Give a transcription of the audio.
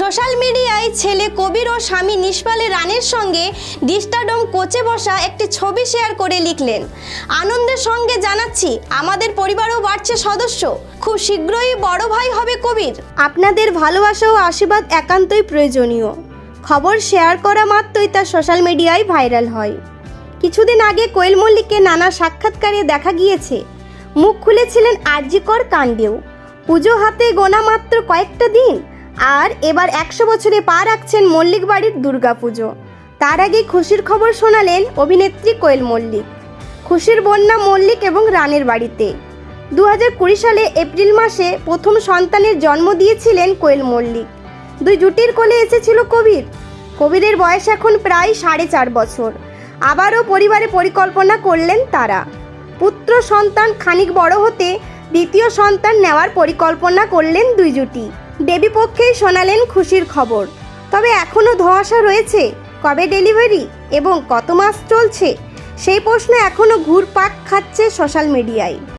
Social মিডিয়ায় ছেলে কবির ও স্বামী নিষ্পালে রানের সঙ্গে ডিস্টাডোম কোচে বসা একটি ছবি শেয়ার করে লিখলেন, আনন্দের সঙ্গে জানাচ্ছি আমাদের পরিবারও বাড়ছে সদস্য, খুব শীঘ্রই বড় ভাই হবে কবির। আপনাদের ভালোবাসা ও আশীর্বাদ একান্তই প্রয়োজনীয়। খবর শেয়ার করা মাত্রই তা সোশ্যাল মিডিয়ায় ভাইরাল হয়। কিছুদিন আগে কোয়েল মল্লিককে নানা সাক্ষাৎকারে দেখা গিয়েছে, মুখ খুলেছিলেন আরজিকর কাণ্ডেও। পুজো হাতে গোনা মাত্র কয়েকটা দিন, আর এবার 100 বছরে পা রাখছেন মল্লিক বাড়ির দুর্গাপুজো। তার আগে খুশির খবর শোনালেন অভিনেত্রী কোয়েল মল্লিক। খুশির বন্যা মল্লিক এবং রানের বাড়িতে। 2020 সালে এপ্রিল মাসে প্রথম সন্তানের জন্ম দিয়েছিলেন কোয়েল মল্লিক। দুই জুটির কোলে এসেছিল কবির। কবিরের বয়স এখন প্রায় 4.5 বছর। আবারও পরিবারে পরিকল্পনা করলেন তারা। পুত্র সন্তান খানিক বড় হতে দ্বিতীয় সন্তান নেওয়ার পরিকল্পনা করলেন দুই জুটি। দেবীপক্ষেই শোনালেন খুশির খবর। তবে এখনও ধোঁয়াশা রয়েছে, কবে ডেলিভারি এবং কত মাস চলছে সেই প্রশ্ন এখনও ঘুরপাক খাচ্ছে সোশ্যাল মিডিয়ায়।